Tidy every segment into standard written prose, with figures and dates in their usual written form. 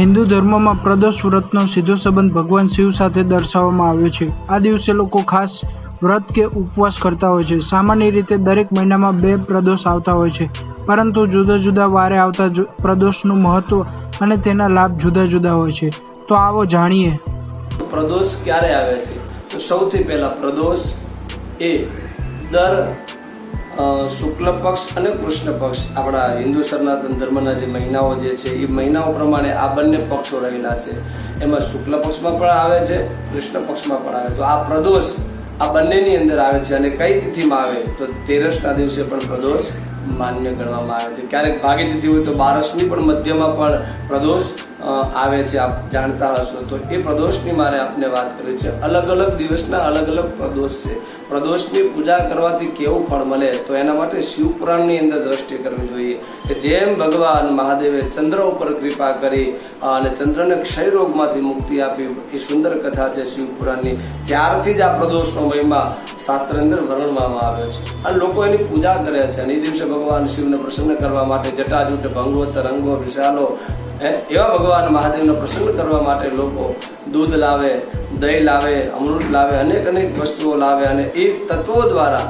હિન્દુ ધર્મમાં પ્રદોષ વ્રતનો સીધો સંબંધ ભગવાન શિવ સાથે દર્શાવવામાં આવ્યો છે। આ દિવસે લોકો ખાસ વ્રત કે ઉપવાસ કરતા હોય છે। સામાન્ય રીતે દરેક મહિનામાં 2 પ્રદોષ આવતા હોય છે, પરંતુ જુદા જુદા વારે આવતા પ્રદોષનું મહત્વ અને તેના લાભ જુદા જુદા હોય છે। તો આવો જાણીએ પ્રદોષ ક્યારે આવે છે। તો સૌથી પહેલા પ્રદોષ એ દર શુક્લ પક્ષ અને કૃષ્ણ પક્ષ આપણા હિન્દુ સનાતન ધર્મના જે મહિનાઓ જે છે એ મહિનાઓ પ્રમાણે આ બંને પક્ષો રહેલા છે। એમાં શુક્લ પક્ષમાં પણ આવે છે, કૃષ્ણ પક્ષમાં પણ આવે છે। તો આ પ્રદોષ આ બંનેની અંદર આવે છે અને કઈ તિથિમાં આવે તો 13ના દિવસે પણ પ્રદોષ માન્ય ગણવામાં આવે છે। ક્યારેક ભાગી તિથિ હોય તો 12ની પણ મધ્યમાં પણ પ્રદોષ આવે છે, આપ જાણતા હશો। તો એ પ્રદોષની મારે આપને વાત કરવી છે। અલગ અલગ દિવસના અલગ અલગ પ્રદોષ છે। પ્રદોષની પૂજા કરવાથી કેવું ફળ મળે તો એના માટે શિવપુરાણની અંદર દ્રષ્ટિ કરવી જોઈએ કે જેમ ભગવાન મહાદેવે ચંદ્ર ઉપર કૃપા કરી અને ચંદ્રને ક્ષય રોગમાંથી મુક્તિ આપી, એ સુંદર કથા છે શિવપુરાણની। ત્યારથી જ આ પ્રદોષનો મહિમા શાસ્ત્રની અંદર વર્ણવવામાં આવ્યો છે અને લોકો એની પૂજા કરે છે। અને એ દિવસે ભગવાન શિવને પ્રસન્ન કરવા માટે જટાજૂટ ભંગવત રંગો વિશાલો એવા ભગવાન મહાદેવને પ્રસન્ન કરવા માટે લોકો દૂધ લાવે, દહીં લાવે, અમૃત લાવે, અનેક વસ્તુઓ લાવે અને એ તત્વો દ્વારા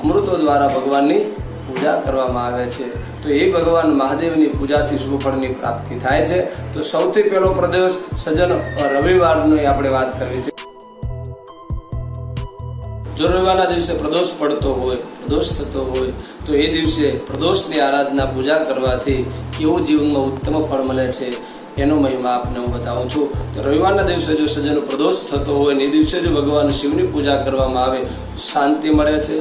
અમૃતો દ્વારા ભગવાનની પૂજા કરવામાં આવે છે। તો એ ભગવાન મહાદેવની પૂજાથી શુભ ફળની પ્રાપ્તિ થાય છે। તો સૌથી પહેલો પ્રદોષ સજ્જન રવિવારની આપણે વાત કરવી છે। જો રવિવારના દિવસે પ્રદોષ પડતો હોય, પ્રદોષ થતો હોય તો એ દિવસે પ્રદોષની આરાધના પૂજા કરવાથી કેવું જીવનમાં ઉત્તમ ફળ મળે છે એનો મહિમા આપને હું બતાવું છું। તો રવિવારના દિવસે જો સજ્જનો પ્રદોષ થતો હોય ને એ દિવસે જો ભગવાન શિવની પૂજા કરવામાં આવે શાંતિ મળે છે,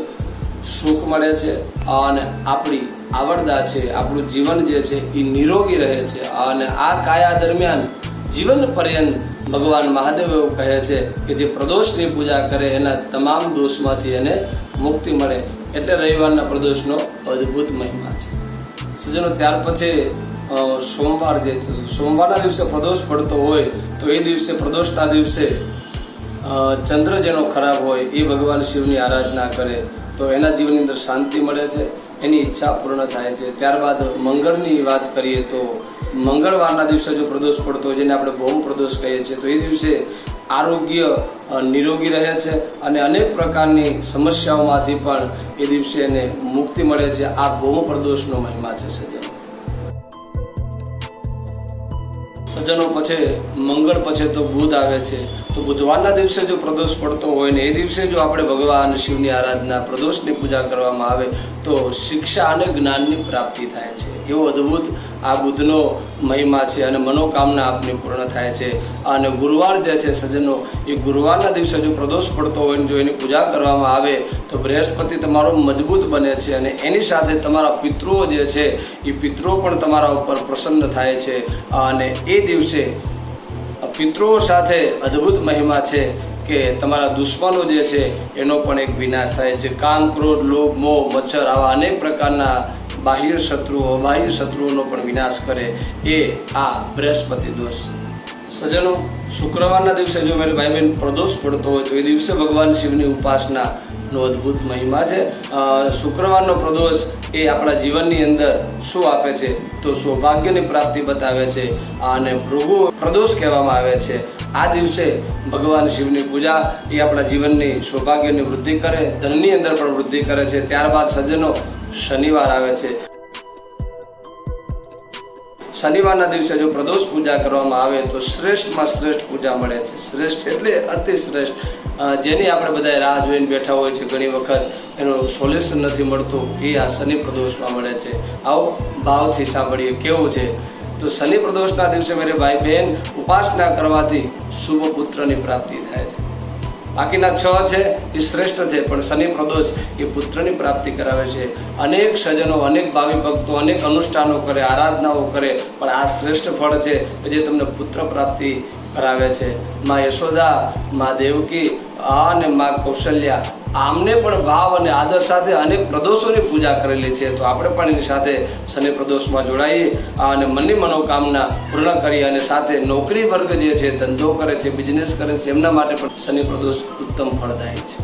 સુખ મળે છે અને આપણી આવડતા છે, આપણું જીવન જે છે એ નિરોગી રહે છે અને આ કાયા દરમિયાન જીવન પર્યંત ભગવાન મહાદેવ એવું કહે છે કે જે પ્રદોષની પૂજા કરે એના તમામ દોષમાંથી એને મુક્તિ મળે। એટલે રવિવારના પ્રદોષનો અદ્ભુત મહિમા છે સજ્જનો। ત્યાર પછી સોમવાર જે છે, સોમવારના દિવસે પ્રદોષ પડતો હોય તો એ દિવસે પ્રદોષના દિવસે ચંદ્ર જેનો ખરાબ હોય એ ભગવાન શિવની આરાધના કરે તો એના જીવનની અંદર શાંતિ મળે છે, એની ઈચ્છા પૂર્ણ થાય છે। ત્યારબાદ મંગળની વાત કરીએ તો મંગળવારના દિવસે જો પ્રદોષ પડતો હોય જેને આપણે ભૌમ પ્રદોષ કહીએ છીએ તો એ દિવસે આરોગ્ય નિરોગી રહે છે અને અનેક પ્રકારની સમસ્યાઓમાંથી પણ એ દિવસે એને મુક્તિ મળે છે। આ ભૌમ પ્રદોષનો મહિમા છે સજ્જનો। પછી મંગળ પછી તો બુધ આવે છે। તો બુધવારના દિવસે જો પ્રદોષ પડતો હોય ને એ દિવસે જો આપણે ભગવાન શિવની આરાધના પ્રદોષની પૂજા કરવામાં આવે તો શિક્ષા અને જ્ઞાનની પ્રાપ્તિ થાય છે। એવો અદ્ભુત આ બુધનો મહિમા છે અને મનોકામના આપની પૂર્ણ થાય છે। અને ગુરુવાર જે છે સજ્જનો, એ ગુરુવારના દિવસે જો પ્રદોષ પડતો હોય ને જો એની પૂજા કરવામાં આવે તો બૃહસ્પતિ તમારો મજબૂત બને છે અને એની સાથે તમારા પિતૃઓ જે છે એ પિતૃઓ પણ તમારા ઉપર પ્રસન્ન થાય છે અને એ દિવસે પિતૃઓ સાથે અદ્ભુત મહિમા છે કે તમારા દુશ્મનો જે છે એનો પણ એક વિનાશ થાય છે। કામ, ક્રોધ, લોભ, મોહ, મચ્છર આવા અનેક પ્રકારના બાહ્ય શત્રુઓ, બાહ્ય શત્રુઓનો પણ વિનાશ કરે એ આ બૃહસ્પતિ દોષ। સજ્જનો, શુક્રવારના દિવસે જો મારી ભાઈ બહેન પ્રદોષ પડતો હોય તો એ દિવસે ભગવાન શિવની ઉપાસના નો અદ્ભુત મહિમા છે। શુક્રવારનો પ્રદોષ એ આપણા જીવનની અંદર શું આપે છે તો સૌભાગ્યની પ્રાપ્તિ બતાવે છે અને ભૃગુ પ્રદોષ કહેવામાં આવે છે। આ દિવસે ભગવાન શિવની પૂજા એ આપણા જીવનની સૌભાગ્યની વૃદ્ધિ કરે, ધનની અંદર પણ વૃદ્ધિ કરે છે। ત્યારબાદ સજ્જનો શનિવાર આવે છે। શનિવારના દિવસે જો પ્રદોષ પૂજા કરવામાં આવે તો શ્રેષ્ઠમાં શ્રેષ્ઠ પૂજા મળે છે। શ્રેષ્ઠ એટલે અતિ શ્રેષ્ઠ, જેની આપણે બધા રાહ જોઈને બેઠા હોય છે, ઘણી વખત એનું સોલ્યુશન નથી મળતું, એ આ શનિ પ્રદોષમાં મળે છે। આવો ભાવથી સાંભળીએ કેવું છે તો શનિ પ્રદોષના દિવસે મારે ભાઈ બહેન ઉપાસના કરવાથી શુભ પુત્રની પ્રાપ્તિ થાય છે। બાકીના 6 છે એ શ્રેષ્ઠ છે પણ શનિ પ્રદોષ એ પુત્રની પ્રાપ્તિ કરાવે છે। અનેક સજ્જનો, અનેક ભાવિ ભક્તો અનેક અનુષ્ઠાનો કરે, આરાધનાઓ કરે પણ આ શ્રેષ્ઠ ફળ છે જે તમને પુત્ર પ્રાપ્તિ કરાવે છે। માં યશોદા, માં દેવકી અને માં કૌશલ્યા આમને પણ ભાવ અને આદર સાથે અનેક પ્રદોષોની પૂજા કરેલી છે। તો આપણે પણ એની સાથે શનિ પ્રદોષમાં જોડાઈએ અને મનની મનોકામના પૂર્ણ કરીએ અને સાથે નોકરી વર્ગ જે છે, ધંધો કરે છે, બિઝનેસ કરે છે, એમના માટે પણ શનિ પ્રદોષ ઉત્તમ ફળદાયી છે।